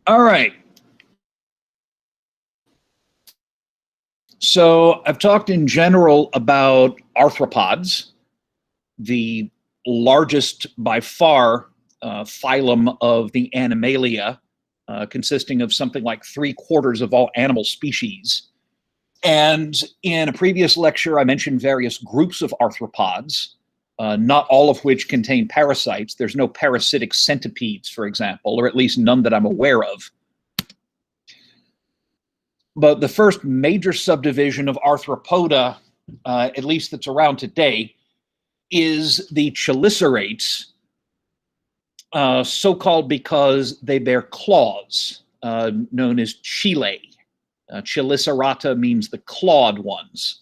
All right. So I've talked in general about arthropods, the largest by far phylum of the Animalia, consisting of something like 3/4 of all animal species. And in a previous lecture, I mentioned various groups of arthropods, not all of which contain parasites. There's no parasitic centipedes, for example, or at least none that I'm aware of. But the first major subdivision of arthropoda, at least that's around today, is the chelicerates, so-called because they bear claws, known as chile. Chelicerata means the clawed ones.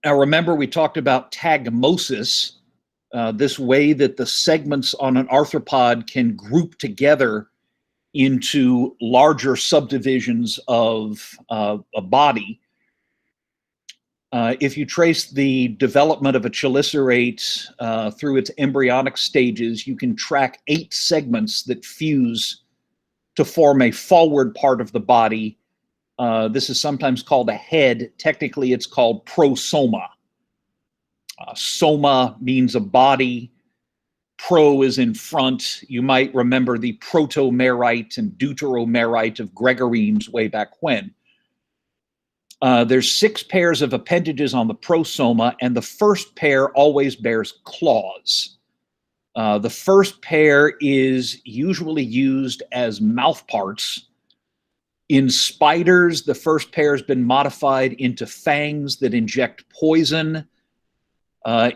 Now, remember, we talked about tagmosis, this way that the segments on an arthropod can group together into larger subdivisions of a body. If you trace the development of a chelicerate through its embryonic stages, you can track 8 segments that fuse to form a forward part of the body. This is sometimes called a head. Technically, it's called prosoma. Soma means a body. Pro is in front. You might remember the protomerite and deuteromerite of Gregoremes way back when. There's 6 pairs of appendages on the prosoma, and the first pair always bears claws. The first pair is usually used as mouth parts. In spiders, the first pair has been modified into fangs that inject poison.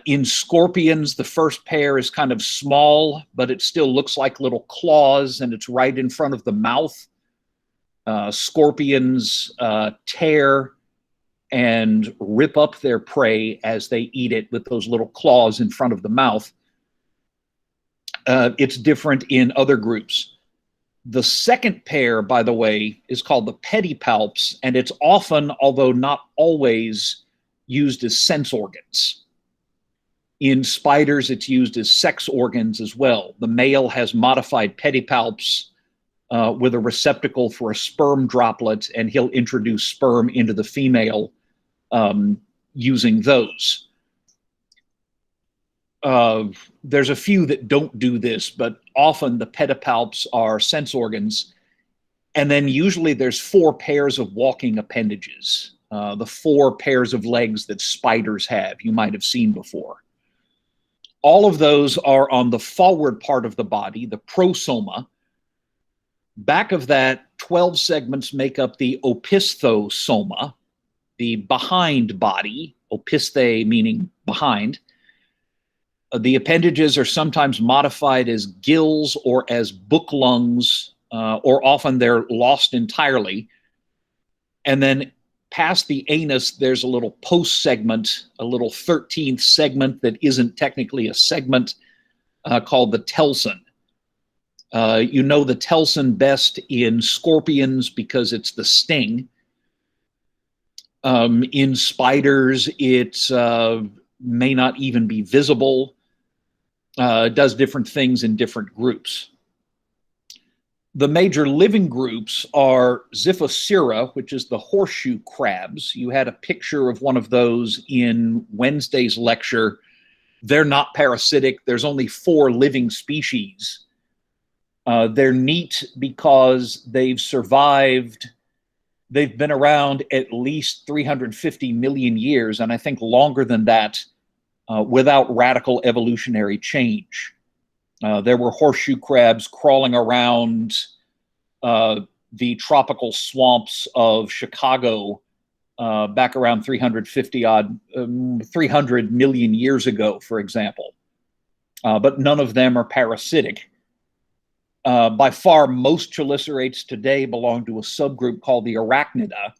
In scorpions, the first pair is kind of small, but it still looks like little claws, and it's right in front of the mouth. Scorpions tear and rip up their prey as they eat it with those little claws in front of the mouth. It's different in other groups. The second pair, by the way, is called the pedipalps, and it's often, although not always, used as sense organs. In spiders, it's used as sex organs as well. The male has modified pedipalps with a receptacle for a sperm droplet, and he'll introduce sperm into the female using those. There's a few that don't do this, but often the pedipalps are sense organs. And then usually there's 4 pairs of walking appendages, the 4 pairs of legs that spiders have, you might have seen before. All of those are on the forward part of the body, the prosoma. Back of that, 12 segments make up the opisthossoma, the behind body, opisthe meaning behind. The appendages are sometimes modified as gills or as book lungs, or often they're lost entirely. And then past the anus, there's a little post segment, a little 13th segment that isn't technically a segment, called the telson. You know the telson best in scorpions because it's the sting. In spiders, it may not even be visible. It does different things in different groups. The major living groups are Xiphoceira, which is the horseshoe crabs. You had a picture of one of those in Wednesday's lecture. They're not parasitic. There's only 4 living species. They're neat because they've survived. They've been around at least 350 million years, and I think longer than that, without radical evolutionary change. There were horseshoe crabs crawling around the tropical swamps of Chicago back around 300 million years ago, for example. But none of them are parasitic. By far, most chelicerates today belong to a subgroup called the arachnida.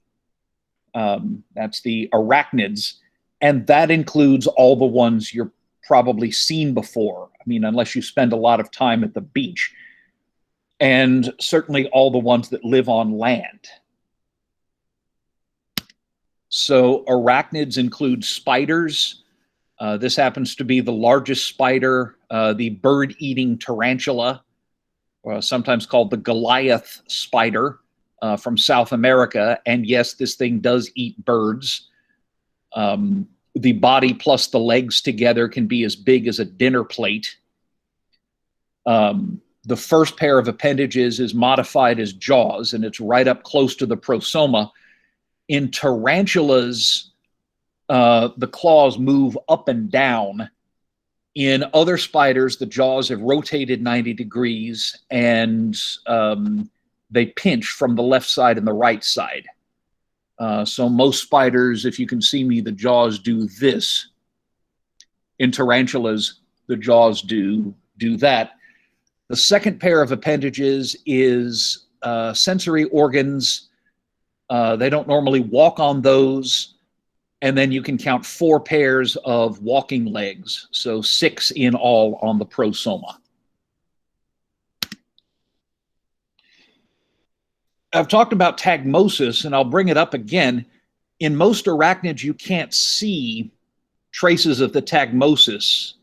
That's the arachnids, and that includes all the ones you're probably seen before. I mean, unless you spend a lot of time at the beach. And certainly all the ones that live on land. So arachnids include spiders. This happens to be the largest spider, the bird-eating tarantula. sometimes called the Goliath spider from South America. And yes, this thing does eat birds. The body plus the legs together can be as big as a dinner plate. The first pair of appendages is modified as jaws, and it's right up close to the prosoma. In tarantulas, the claws move up and down. In other spiders, the jaws have rotated 90 degrees, and they pinch from the left side and the right side. So most spiders, if you can see me, the jaws do this. In tarantulas, the jaws do that. The second pair of appendages is sensory organs. They don't normally walk on those. And then you can count 4 pairs of walking legs. So 6 in all on the prosoma. I've talked about tagmosis, and I'll bring it up again. In most arachnids, you can't see traces of the tagmosis.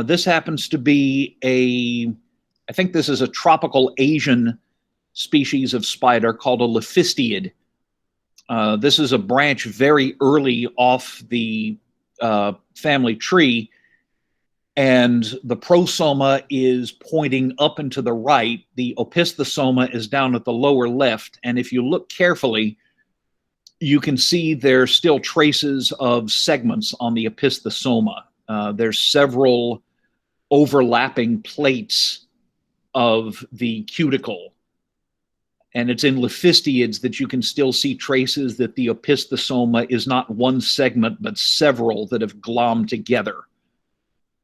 This happens to be I think this is a tropical Asian species of spider called a lephistiid. This is a branch very early off the family tree, and the prosoma is pointing up and to the right. The opisthosoma is down at the lower left, and if you look carefully, you can see there's still traces of segments on the opisthosoma. There's several overlapping plates of the cuticle. And it's in lephistiids that you can still see traces that the opisthosoma is not one segment, but several that have glommed together.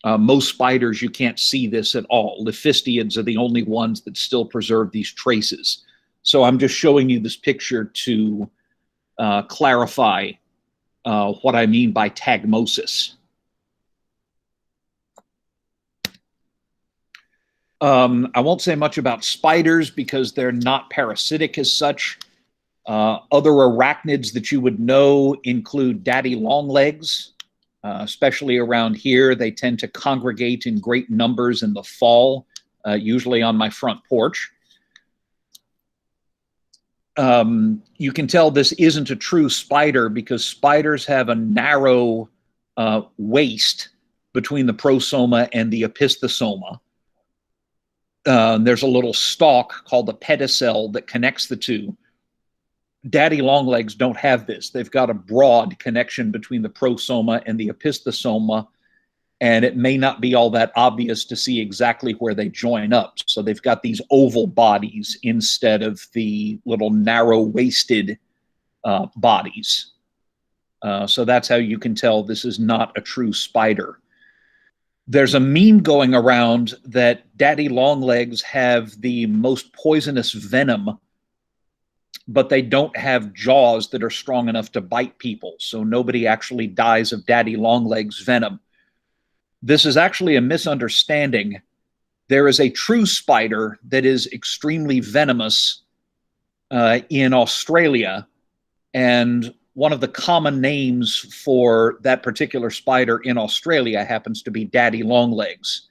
Most spiders, you can't see this at all. Lephistiids are the only ones that still preserve these traces. So I'm just showing you this picture to clarify what I mean by tagmosis. I won't say much about spiders because they're not parasitic as such. Other arachnids that you would know include daddy longlegs, especially around here. They tend to congregate in great numbers in the fall, usually on my front porch. You can tell this isn't a true spider because spiders have a narrow waist between the prosoma and the opisthosoma. There's a little stalk called the pedicel that connects the two. Daddy longlegs don't have this. They've got a broad connection between the prosoma and the opisthosoma, and it may not be all that obvious to see exactly where they join up. So they've got these oval bodies instead of the little narrow-waisted bodies. So that's how you can tell this is not a true spider. There's a meme going around that daddy longlegs have the most poisonous venom, but they don't have jaws that are strong enough to bite people. So nobody actually dies of daddy longlegs venom. This is actually a misunderstanding. There is a true spider that is extremely venomous in Australia, and one of the common names for that particular spider in Australia happens to be daddy longlegs.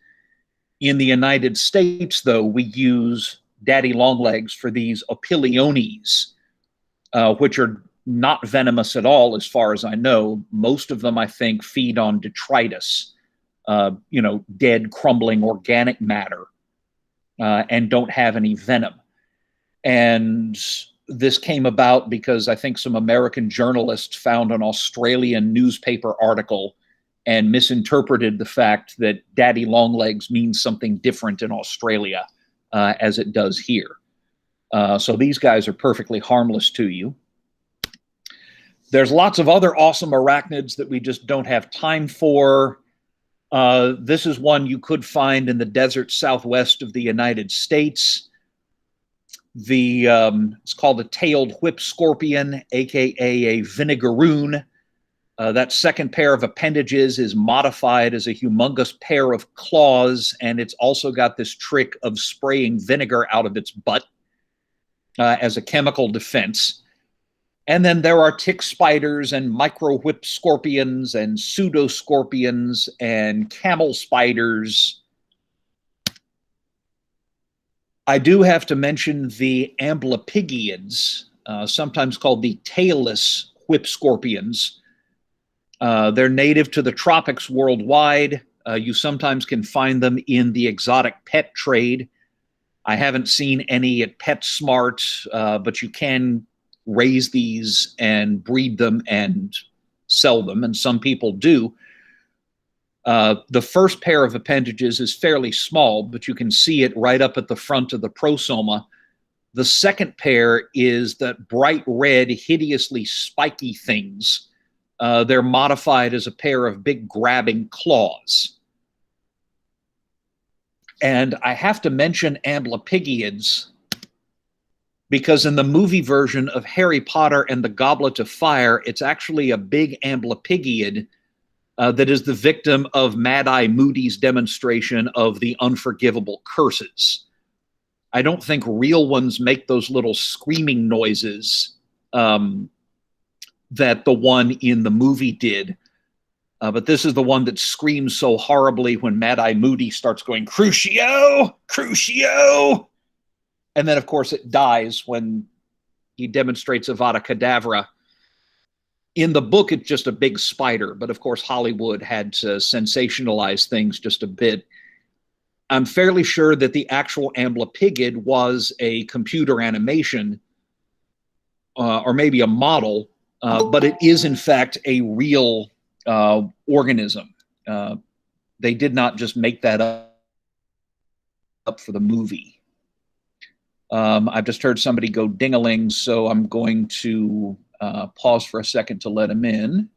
In the United States, though, we use daddy longlegs for these opiliones, which are not venomous at all, as far as I know. Most of them, I think, feed on detritus, dead, crumbling organic matter, and don't have any venom. And this came about because I think some American journalists found an Australian newspaper article and misinterpreted the fact that daddy longlegs means something different in Australia as it does here. So these guys are perfectly harmless to you. There's lots of other awesome arachnids that we just don't have time for. This is one you could find in the desert southwest of the United States. It's called a tailed whip scorpion, aka a vinegaroon. That second pair of appendages is modified as a humongous pair of claws, and it's also got this trick of spraying vinegar out of its butt as a chemical defense. And then there are tick spiders and micro whip scorpions and pseudoscorpions and camel spiders. I do have to mention the amblypygiids, sometimes called the tailless whip scorpions. They're native to the tropics worldwide. You sometimes can find them in the exotic pet trade. I haven't seen any at PetSmart, but you can raise these and breed them and sell them, and some people do. The first pair of appendages is fairly small, but you can see it right up at the front of the prosoma. The second pair is that bright red, hideously spiky things. They're modified as a pair of big grabbing claws. And I have to mention amblypygiids because in the movie version of Harry Potter and the Goblet of Fire, it's actually a big amblypygiid that is the victim of Mad-Eye Moody's demonstration of the unforgivable curses. I don't think real ones make those little screaming noises that the one in the movie did. But this is the one that screams so horribly when Mad-Eye Moody starts going, Crucio! Crucio! And then, of course, it dies when he demonstrates Avada Kedavra. In the book, it's just a big spider, but of course, Hollywood had to sensationalize things just a bit. I'm fairly sure that the actual amblypygid was a computer animation or maybe a model, but it is, in fact, a real organism. They did not just make that up for the movie. I've just heard somebody go ding-a-ling, so I'm going to pause for a second to let him in.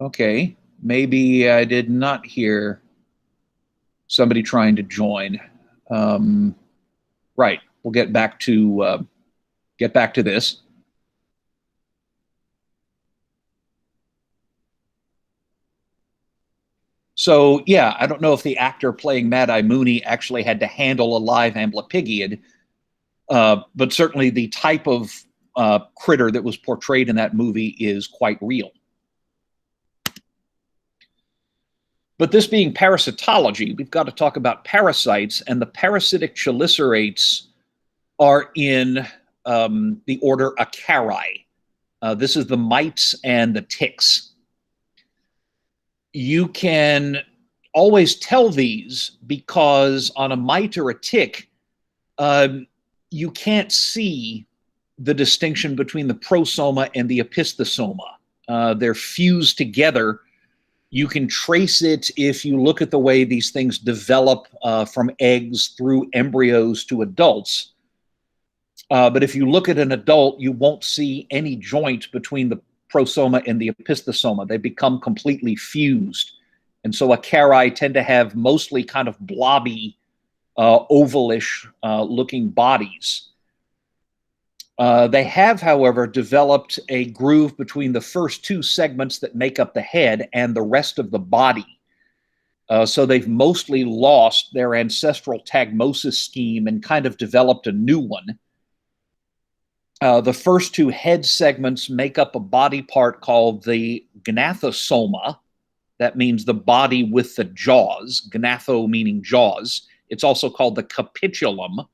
Okay, maybe I did not hear somebody trying to join. Right, we'll get back to this. So, yeah, I don't know if the actor playing Mad-Eye Mooney actually had to handle a live amblypygiid, but certainly the type of critter that was portrayed in that movie is quite real. But this being parasitology, we've got to talk about parasites, and the parasitic chelicerates are in the order Acari. This is the mites and the ticks. You can always tell these because on a mite or a tick, you can't see the distinction between the prosoma and the opistosoma. They're fused together. You can trace it if you look at the way these things develop from eggs through embryos to adults. But if you look at an adult, you won't see any joint between the prosoma and the opistosoma. They become completely fused. And so acari tend to have mostly kind of blobby, ovalish looking bodies. They have, however, developed a groove between the first two segments that make up the head and the rest of the body. So they've mostly lost their ancestral tagmosis scheme and kind of developed a new one. The first two head segments make up a body part called the gnathosoma. That means the body with the jaws, gnatho meaning jaws. It's also called the capitulum,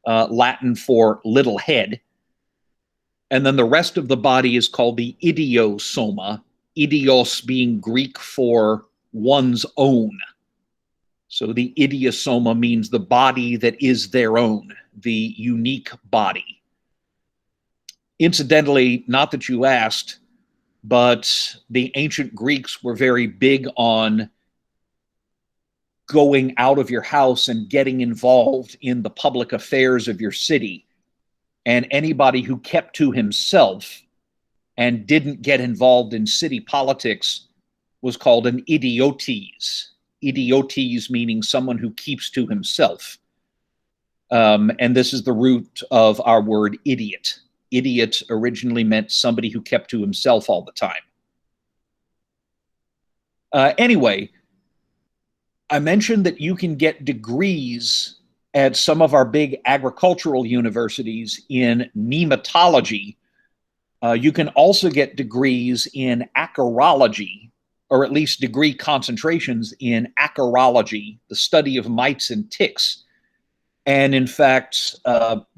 Latin for little head. And then the rest of the body is called the idiosoma, idios being Greek for one's own. So the idiosoma means the body that is their own, the unique body. Incidentally, not that you asked, but the ancient Greeks were very big on going out of your house and getting involved in the public affairs of your city. And anybody who kept to himself and didn't get involved in city politics was called an idiotes. Idiotes meaning someone who keeps to himself. And this is the root of our word idiot. Idiot originally meant somebody who kept to himself all the time. Anyway, I mentioned that you can get degrees at some of our big agricultural universities in nematology. You can also get degrees in acarology, or at least degree concentrations in acarology, the study of mites and ticks. And in fact,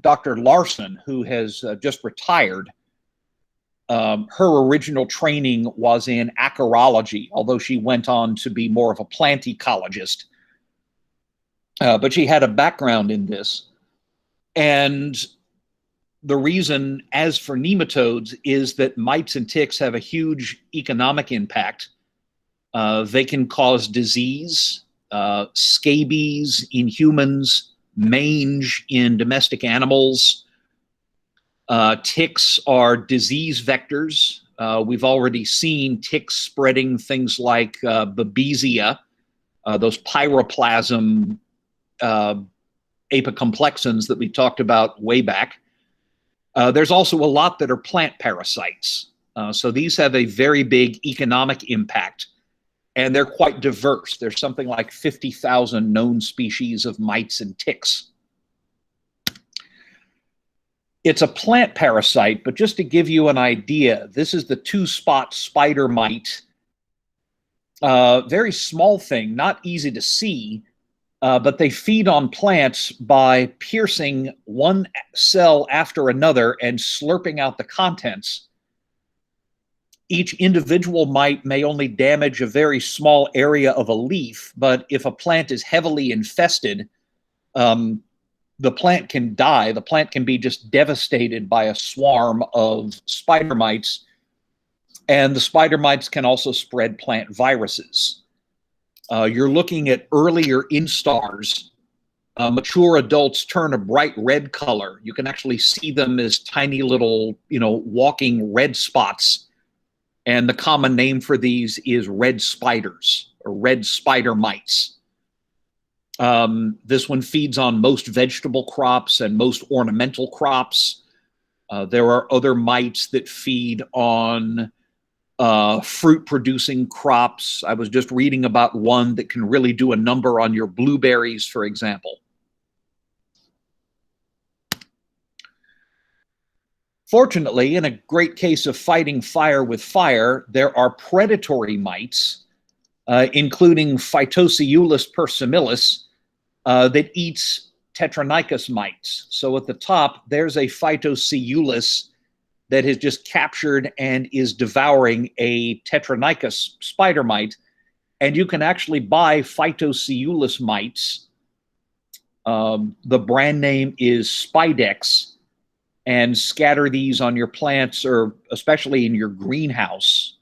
Dr. Larson, who has just retired, her original training was in acarology, although she went on to be more of a plant ecologist. But she had a background in this. And the reason, as for nematodes, is that mites and ticks have a huge economic impact. They can cause disease, scabies in humans, mange in domestic animals. Ticks are disease vectors. We've already seen ticks spreading things like babesia, those pyroplasm apicomplexans that we talked about way back. There's also a lot that are plant parasites. So these have a very big economic impact, and they're quite diverse. There's something like 50,000 known species of mites and ticks. It's a plant parasite, but just to give you an idea, this is the two-spot spider mite. Very small thing, not easy to see, but they feed on plants by piercing one cell after another and slurping out the contents. Each individual mite may only damage a very small area of a leaf, but if a plant is heavily infested, the plant can die. The plant can be just devastated by a swarm of spider mites, and the spider mites can also spread plant viruses. You're looking at earlier instars. Mature adults turn a bright red color. You can actually see them as tiny little, walking red spots. And the common name for these is red spiders or red spider mites. This one feeds on most vegetable crops and most ornamental crops. There are other mites that feed on fruit-producing crops. I was just reading about one that can really do a number on your blueberries, for example. Fortunately, in a great case of fighting fire with fire, there are predatory mites, including Phytociulus persimilis, that eats Tetranicus mites. So at the top, there's a Phytociulus that has just captured and is devouring a Tetranicus spider mite. And you can actually buy Phytociulus mites. The brand name is Spidex, and scatter these on your plants, or especially in your greenhouse,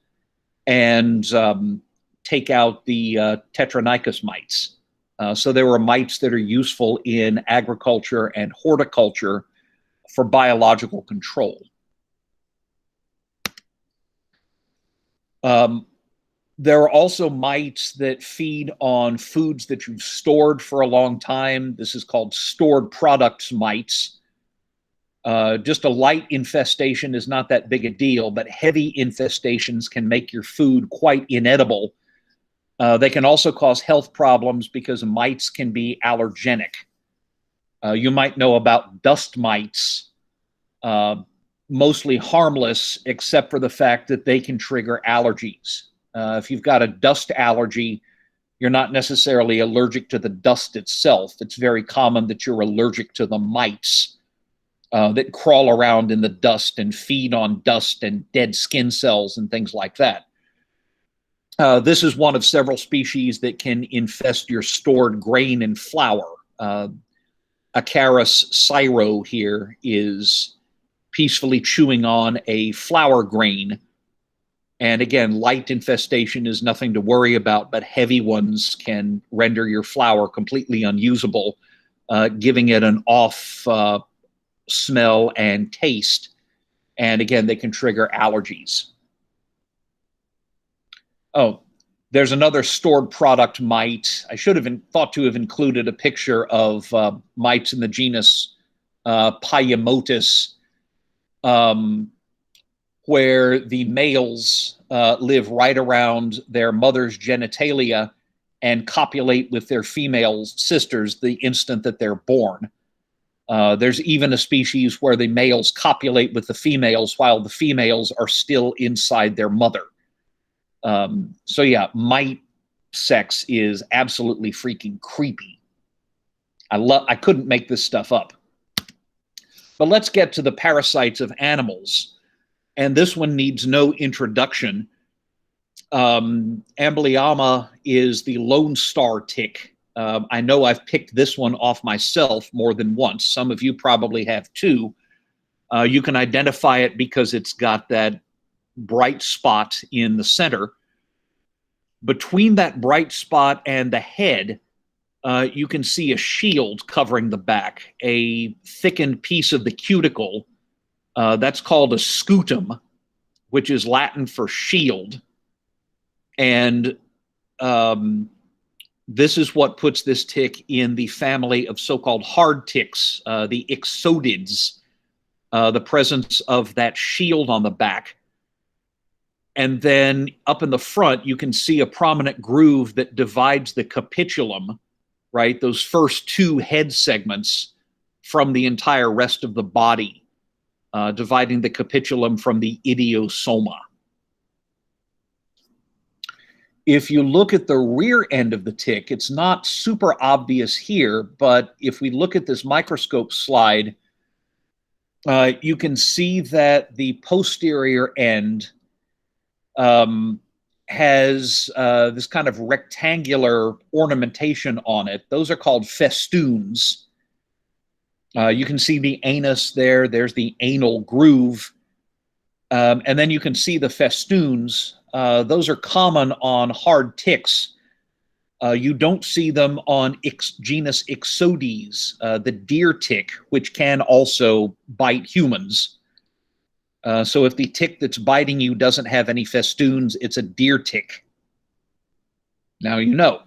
and take out the Tetranicus mites. So there are mites that are useful in agriculture and horticulture for biological control. There are also mites that feed on foods that you've stored for a long time. This is called stored products mites. Just a light infestation is not that big a deal, but heavy infestations can make your food quite inedible. They can also cause health problems because mites can be allergenic. You might know about dust mites, mostly harmless, except for the fact that they can trigger allergies. If you've got a dust allergy, you're not necessarily allergic to the dust itself. It's very common that you're allergic to the mites that crawl around in the dust and feed on dust and dead skin cells and things like that. This is one of several species that can infest your stored grain and flour. Acarus cyro here is peacefully chewing on a flour grain. And again, light infestation is nothing to worry about, but heavy ones can render your flour completely unusable, giving it an off smell and taste. And again, they can trigger allergies. Oh, there's another stored product mite. I should have thought to have included a picture of mites in the genus Pyomotus, where the males live right around their mother's genitalia and copulate with their female sisters the instant that they're born. There's even a species where the males copulate with the females while the females are still inside their mother. So yeah, mite sex is absolutely freaking creepy. I couldn't make this stuff up. But let's get to the parasites of animals. And this one needs no introduction. Amblyomma is the lone star tick. I know I've picked this one off myself more than once. Some of you probably have too. You can identify it because it's got that bright spot in the center. Between that bright spot and the head, you can see a shield covering the back, a thickened piece of the cuticle. That's called a scutum, which is Latin for shield. And this is what puts this tick in the family of so-called hard ticks, the ixodids, the presence of that shield on the back. And then up in the front, you can see a prominent groove that divides the capitulum, right? Those first two head segments from the entire rest of the body, dividing the capitulum from the idiosoma. If you look at the rear end of the tick, it's not super obvious here, but if we look at this microscope slide, you can see that the posterior end has this kind of rectangular ornamentation on it. Those are called festoons. You can see the anus there. There's the anal groove. And then you can see the festoons. Those are common on hard ticks. You don't see them on genus Ixodes, the deer tick, which can also bite humans. So if the tick that's biting you doesn't have any festoons, it's a deer tick. Now you know.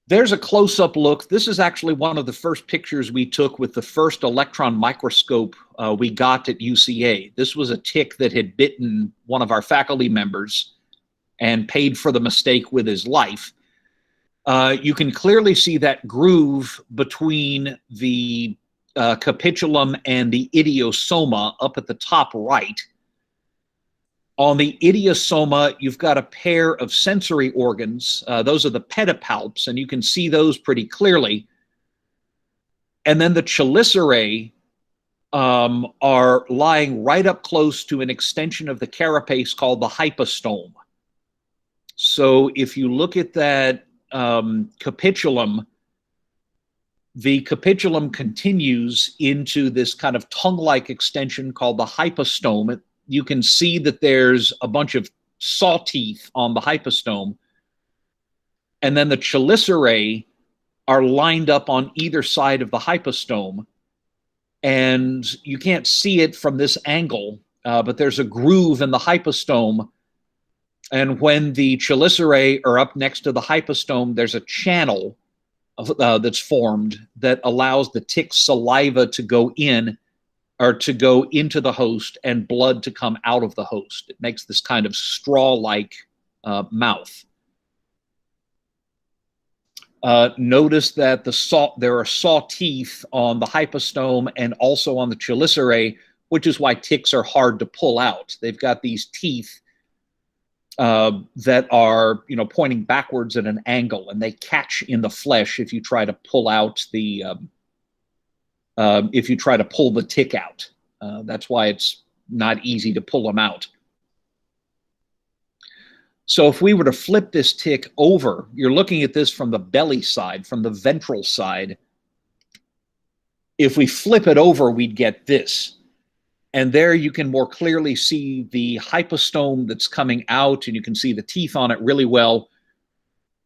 There's a close-up look. This is actually one of the first pictures we took with the first electron microscope we got at UCA. This was a tick that had bitten one of our faculty members and paid for the mistake with his life. You can clearly see that groove between the capitulum and the idiosoma up at the top right. On the idiosoma, you've got a pair of sensory organs. Those are the pedipalps, and you can see those pretty clearly. And then the chelicerae are lying right up close to an extension of the carapace called the hypostome. So if you look at that capitulum, the capitulum continues into this kind of tongue-like extension called the hypostome. You can see that there's a bunch of saw teeth on the hypostome. And then the chelicerae are lined up on either side of the hypostome. And you can't see it from this angle, but there's a groove in the hypostome. And when the chelicerae are up next to the hypostome, there's a channel that's formed that allows the tick's saliva to go in, or to go into the host, and blood to come out of the host. It makes this kind of straw-like mouth. Notice that there are saw teeth on the hypostome and also on the chelicerae, which is why ticks are hard to pull out. They've got these teeth that are, pointing backwards at an angle, and they catch in the flesh if you try to pull out the tick out. That's why it's not easy to pull them out. So if we were to flip this tick over, you're looking at this from the belly side, from the ventral side. If we flip it over, we'd get this. And there you can more clearly see the hypostome that's coming out, and you can see the teeth on it really well.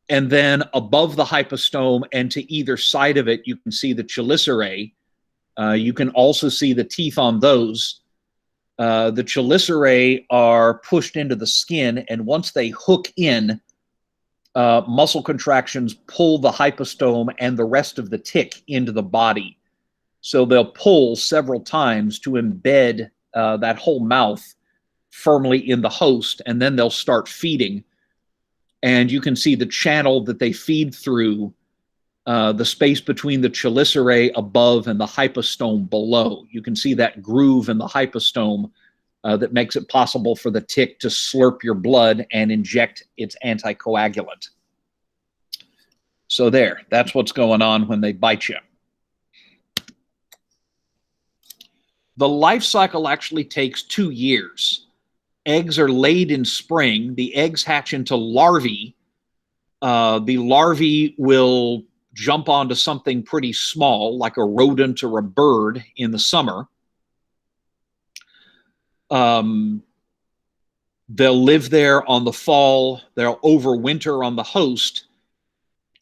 And then above the hypostome and to either side of it, you can see the chelicerae. You can also see the teeth on those. The chelicerae are pushed into the skin, and once they hook in, muscle contractions pull the hypostome and the rest of the tick into the body. So they'll pull several times to embed that whole mouth firmly in the host, and then they'll start feeding. And you can see the channel that they feed through, the space between the chelicerae above and the hypostome below. You can see that groove in the hypostome that makes it possible for the tick to slurp your blood and inject its anticoagulant. So that's what's going on when they bite you. The life cycle actually takes 2 years. Eggs are laid in spring. The eggs hatch into larvae. The larvae will jump onto something pretty small, like a rodent or a bird, in the summer. They'll live there on the fall. They'll overwinter on the host,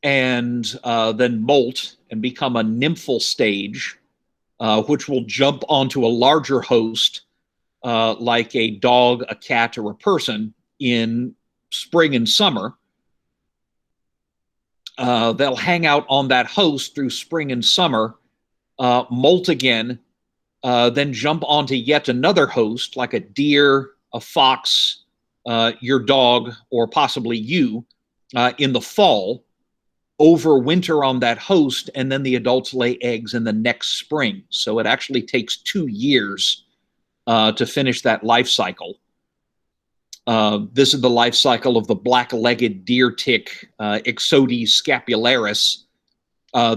and then molt and become a nymphal stage, which will jump onto a larger host, like a dog, a cat, or a person, in spring and summer. They'll hang out on that host through spring and summer, molt again, then jump onto yet another host, like a deer, a fox, your dog, or possibly you, in the fall, overwinter on that host, and then the adults lay eggs in the next spring. So it actually takes 2 years to finish that life cycle. This is the life cycle of the black-legged deer tick, Ixodes scapularis.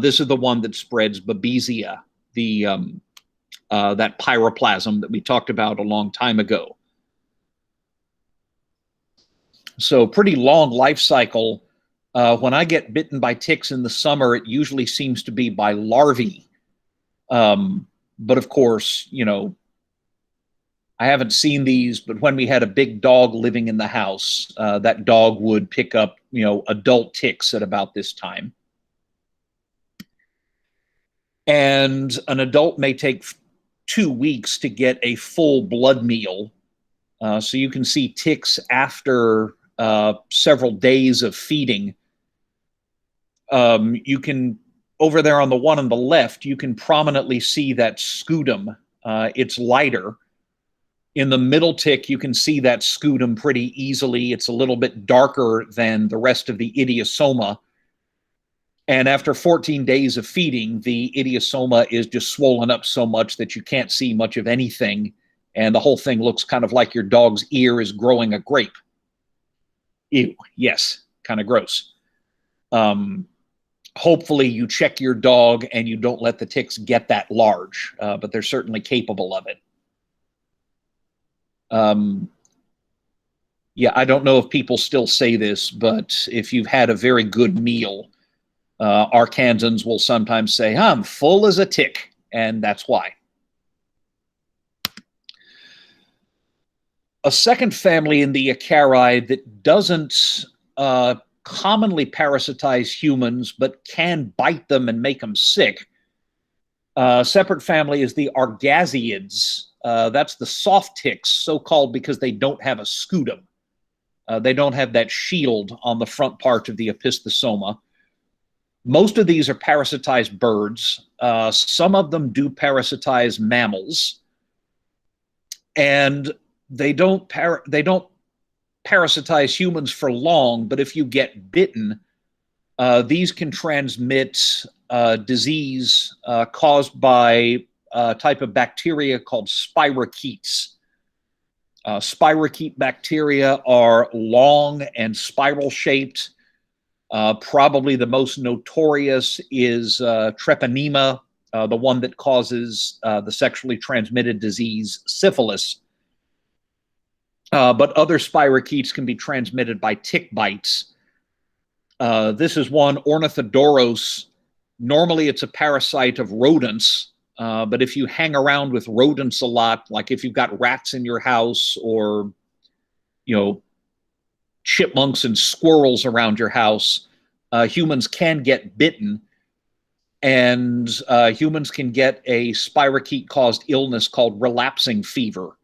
This is the one that spreads Babesia, that pyroplasm that we talked about a long time ago. So pretty long life cycle. When I get bitten by ticks in the summer, it usually seems to be by larvae. But of course, you know, I haven't seen these, but when we had a big dog living in the house, that dog would pick up, you know, adult ticks at about this time. And an adult may take 2 weeks to get a full blood meal. So you can see ticks after several days of feeding. You can, over there on the one on the left, you can prominently see that scutum. It's lighter. In the middle tick, you can see that scutum pretty easily. It's a little bit darker than the rest of the idiosoma. And after 14 days of feeding, the idiosoma is just swollen up so much that you can't see much of anything. And the whole thing looks kind of like your dog's ear is growing a grape. Ew, yes, kind of gross. Hopefully you check your dog and you don't let the ticks get that large, but they're certainly capable of it. Yeah, I don't know if people still say this, but if you've had a very good meal, Arkansans will sometimes say, I'm full as a tick, and that's why. A second family in the Acaridae that doesn't commonly parasitize humans, but can bite them and make them sick. Separate family is the Argasiids. That's the soft ticks, so-called because they don't have a scutum. They don't have that shield on the front part of the opistosoma. Most of these are parasitized birds. Some of them do parasitize mammals. And they don't parasitize humans for long, but if you get bitten, these can transmit disease caused by a type of bacteria called spirochetes. Spirochete bacteria are long and spiral-shaped. Probably the most notorious is treponema, the one that causes the sexually transmitted disease syphilis. But other spirochetes can be transmitted by tick bites. This is one, Ornithodoros. Normally it's a parasite of rodents, but if you hang around with rodents a lot, like if you've got rats in your house or, you know, chipmunks and squirrels around your house, humans can get bitten, and humans can get a spirochete-caused illness called relapsing fever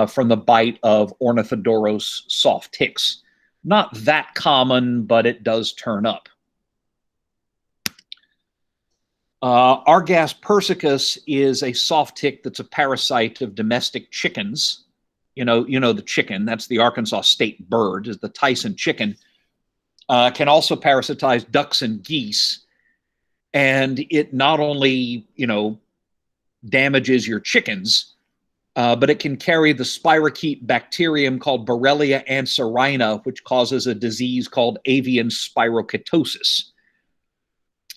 from the bite of Ornithodoros soft ticks. Not that common, but it does turn up. Argas persicus is a soft tick that's a parasite of domestic chickens. You know the chicken, that's the Arkansas state bird, is the Tyson chicken. Can also parasitize ducks and geese. And it not only, you know, damages your chickens, but it can carry the spirochete bacterium called Borrelia anserina, which causes a disease called avian spirochetosis.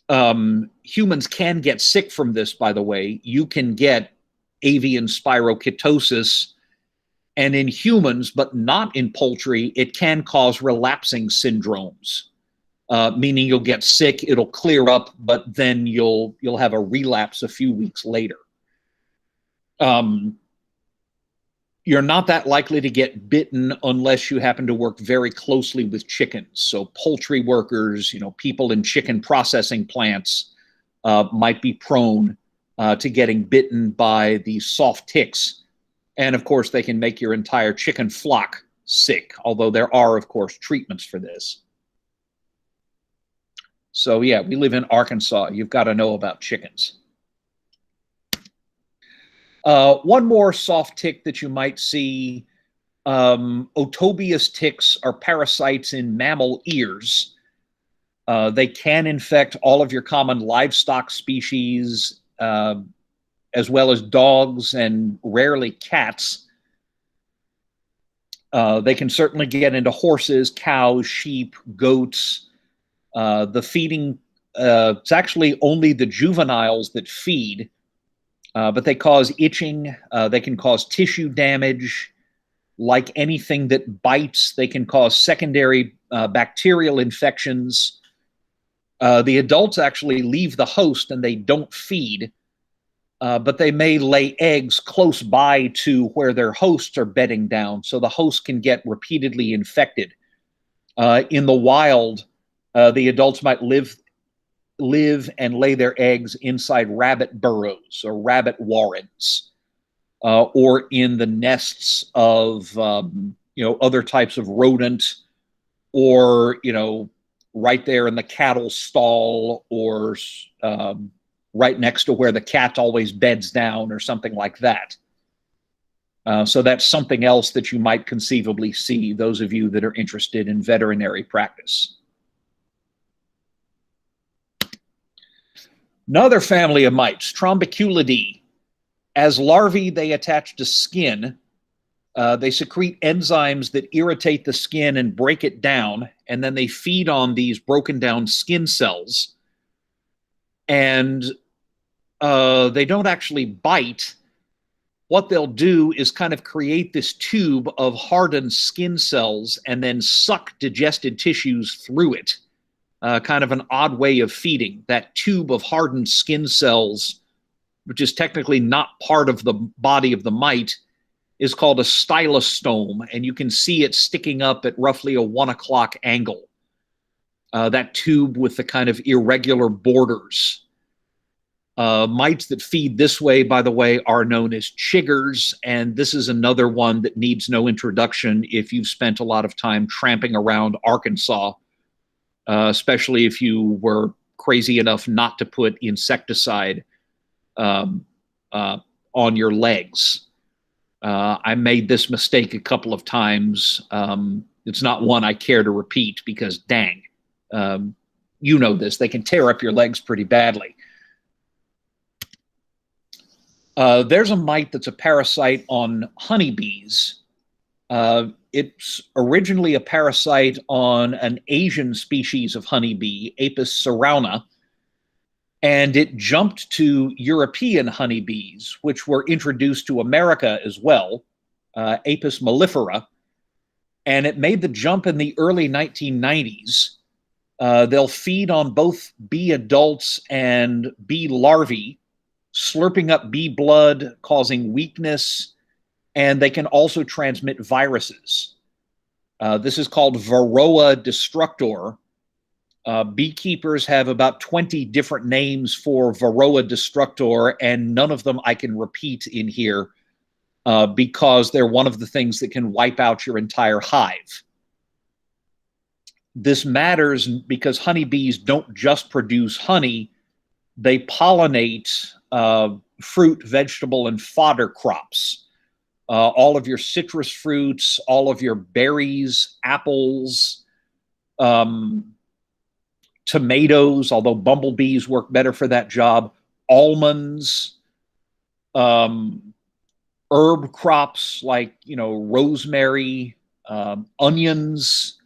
Humans can get sick from this, by the way. You can get avian spirochetosis, and in humans, but not in poultry, it can cause relapsing syndromes, meaning you'll get sick, it'll clear up, but then you'll have a relapse a few weeks later. You're not that likely to get bitten unless you happen to work very closely with chickens. So poultry workers, people in chicken processing plants might be prone to getting bitten by these soft ticks. And of course, they can make your entire chicken flock sick, although there are, of course, treatments for this. So yeah, we live in Arkansas. You've got to know about chickens. One more soft tick that you might see, otobius ticks are parasites in mammal ears. They can infect all of your common livestock species, as well as dogs and rarely cats. They can certainly get into horses, cows, sheep, goats. The feeding, it's actually only the juveniles that feed. But they cause itching, they can cause tissue damage. Like anything that bites, they can cause secondary bacterial infections. The adults actually leave the host and they don't feed, but they may lay eggs close by to where their hosts are bedding down, so the host can get repeatedly infected. In the wild, the adults might live and lay their eggs inside rabbit burrows or rabbit warrens, or in the nests of other types of rodent, or right there in the cattle stall, or right next to where the cat always beds down, or something like that. So that's something else that you might conceivably see, those of you that are interested in veterinary practice. Another family of mites, Trombiculidae. As larvae, they attach to skin. They secrete enzymes that irritate the skin and break it down, and then they feed on these broken down skin cells. And they don't actually bite. What they'll do is kind of create this tube of hardened skin cells and then suck digested tissues through it. Kind of an odd way of feeding. That tube of hardened skin cells, which is technically not part of the body of the mite, is called a stylostome, and you can see it sticking up at roughly a 1 o'clock angle. That tube with the kind of irregular borders. Mites that feed this way, by the way, are known as chiggers, and this is another one that needs no introduction if you've spent a lot of time tramping around Arkansas. Especially if you were crazy enough not to put insecticide on your legs. I made this mistake a couple of times. It's not one I care to repeat because, dang, you know this. They can tear up your legs pretty badly. There's a mite that's a parasite on honeybees. It's originally a parasite on an Asian species of honeybee, Apis cerana, and it jumped to European honeybees, which were introduced to America as well, Apis mellifera, and it made the jump in the early 1990s. They'll feed on both bee adults and bee larvae, slurping up bee blood, causing weakness, and they can also transmit viruses. This is called Varroa destructor. Beekeepers have about 20 different names for Varroa destructor, and none of them I can repeat in here because they're one of the things that can wipe out your entire hive. This matters because honeybees don't just produce honey, they pollinate fruit, vegetable, and fodder crops. All of your citrus fruits, all of your berries, apples, tomatoes, although bumblebees work better for that job, almonds, herb crops like, rosemary, onions,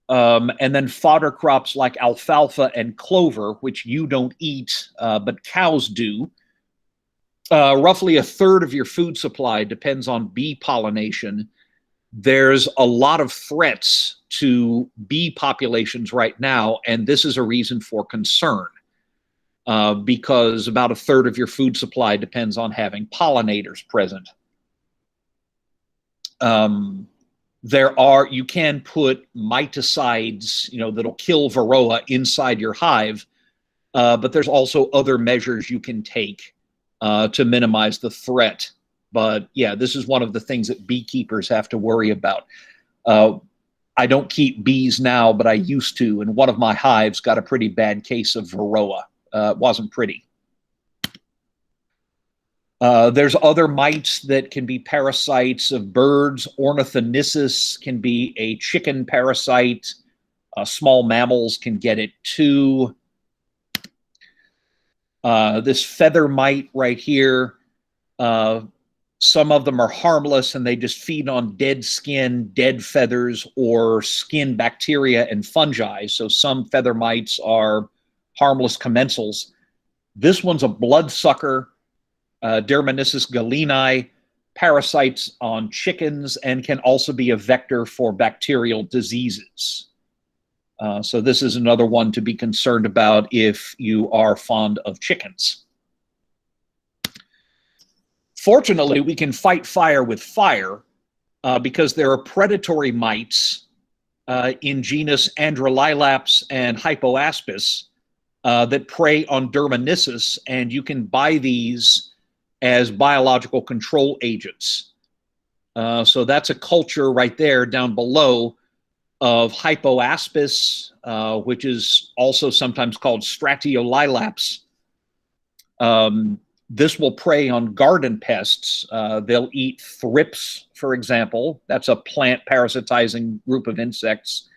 and then fodder crops like alfalfa and clover, which you don't eat, but cows do. Roughly a third of your food supply depends on bee pollination. There's a lot of threats to bee populations right now, and this is a reason for concern, because about a third of your food supply depends on having pollinators present. You can put miticides, that'll kill varroa inside your hive, but there's also other measures you can take to minimize the threat. But yeah, this is one of the things that beekeepers have to worry about. I don't keep bees now, but I used to, and one of my hives got a pretty bad case of varroa. It wasn't pretty. There's other mites that can be parasites of birds. Ornithonisus can be a chicken parasite. Small mammals can get it too. This feather mite right here, some of them are harmless and they just feed on dead skin, dead feathers, or skin bacteria and fungi. So some feather mites are harmless commensals. This one's a bloodsucker. Dermanisis galeni, parasites on chickens, and can also be a vector for bacterial diseases. So this is another one to be concerned about if you are fond of chickens. Fortunately, we can fight fire with fire because there are predatory mites in genus Androlilaps and Hypoaspis that prey on Dermanisis, and you can buy these as biological control agents. So that's a culture right there down below of Hypoaspis, which is also sometimes called Stratiolilaps. This will prey on garden pests. They'll eat thrips, for example. That's a plant parasitizing group of insects.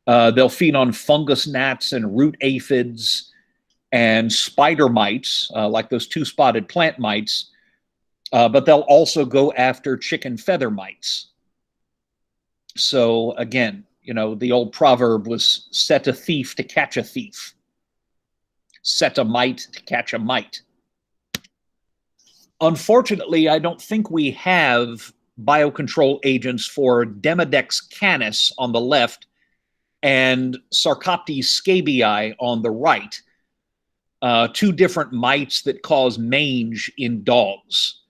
They'll feed on fungus gnats and root aphids and spider mites, like those two-spotted plant mites, but they'll also go after chicken feather mites. So again, the old proverb was set a thief to catch a thief. Set a mite to catch a mite. Unfortunately, I don't think we have biocontrol agents for Demodex canis on the left and Sarcoptes scabiei on the right. Two different mites that cause mange in dogs.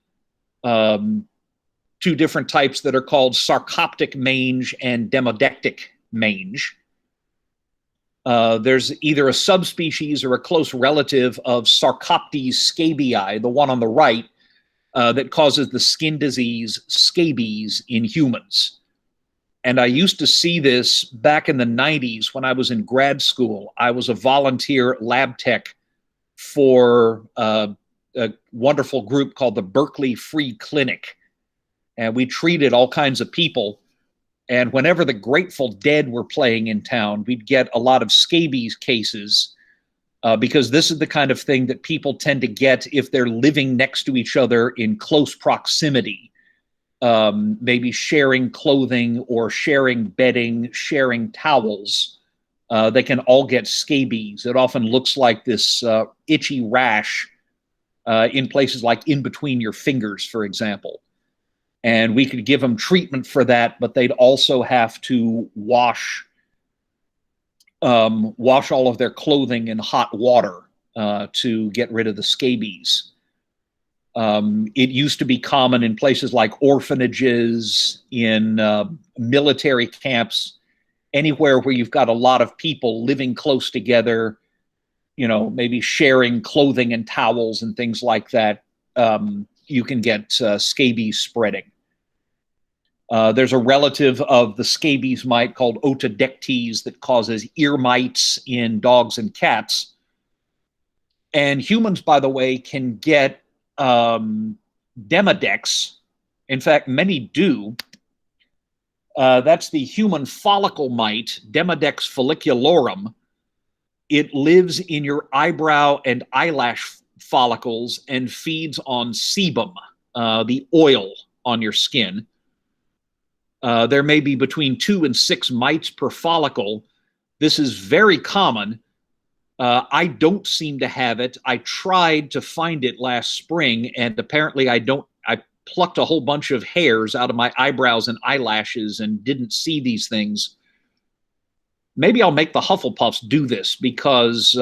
Two different types that are called sarcoptic mange and demodectic mange. There's either a subspecies or a close relative of Sarcoptes scabiei, the one on the right, that causes the skin disease scabies in humans. And I used to see this back in the 90s when I was in grad school. I was a volunteer lab tech for a wonderful group called the Berkeley Free Clinic. And we treated all kinds of people. And whenever the Grateful Dead were playing in town, we'd get a lot of scabies cases because this is the kind of thing that people tend to get if they're living next to each other in close proximity. Maybe sharing clothing or sharing bedding, sharing towels. They can all get scabies. It often looks like this itchy rash in places like in between your fingers, for example. And we could give them treatment for that, but they'd also have to wash all of their clothing in hot water to get rid of the scabies. It used to be common in places like orphanages, in military camps, anywhere where you've got a lot of people living close together, maybe sharing clothing and towels and things like that. You can get scabies spreading. There's a relative of the scabies mite called Otodectes that causes ear mites in dogs and cats. And humans, by the way, can get Demodex. In fact, many do. That's the human follicle mite, Demodex folliculorum. It lives in your eyebrow and eyelash follicles and feeds on sebum. the oil on your skin. There may be between 2 and 6 mites per follicle. This is very common. I don't seem to have it. I tried to find it last spring, and apparently I don't. I plucked a whole bunch of hairs out of my eyebrows and eyelashes and didn't see these things. Maybe I'll make the Hufflepuffs do this, because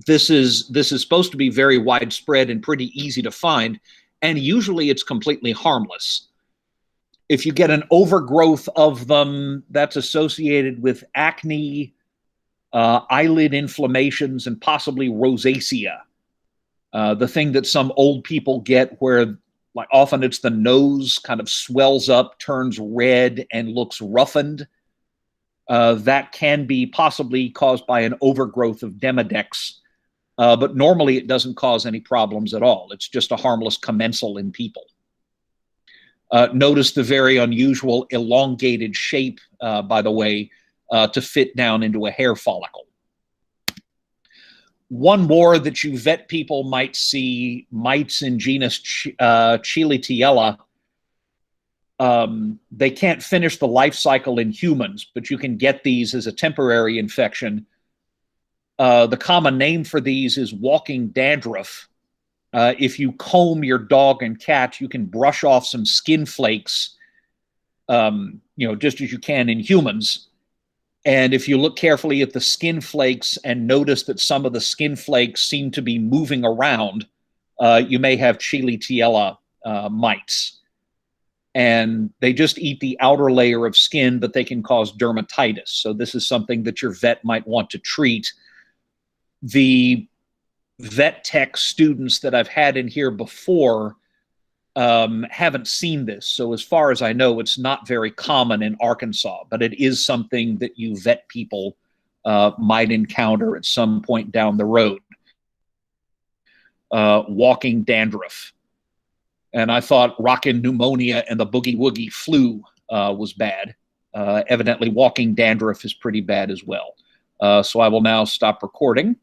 this is supposed to be very widespread and pretty easy to find, and usually it's completely harmless. If you get an overgrowth of them, that's associated with acne, eyelid inflammations, and possibly rosacea. The thing that some old people get, where like often it's the nose kind of swells up, turns red, and looks roughened. That can be possibly caused by an overgrowth of Demodex, but normally it doesn't cause any problems at all. It's just a harmless commensal in people. Notice the very unusual elongated shape, by the way, to fit down into a hair follicle. One more that you vet people might see, mites in genus Chiletiella. They can't finish the life cycle in humans, but you can get these as a temporary infection. The common name for these is walking dandruff. If you comb your dog and cat, you can brush off some skin flakes, just as you can in humans. And if you look carefully at the skin flakes and notice that some of the skin flakes seem to be moving around, you may have Chiletiella mites. And they just eat the outer layer of skin, but they can cause dermatitis. So this is something that your vet might want to treat. The vet tech students that I've had in here before haven't seen this. So as far as I know, it's not very common in Arkansas, but it is something that you vet people might encounter at some point down the road. Walking dandruff. And I thought rockin' pneumonia and the boogie woogie flu was bad. Evidently walking dandruff is pretty bad as well. So I will now stop recording.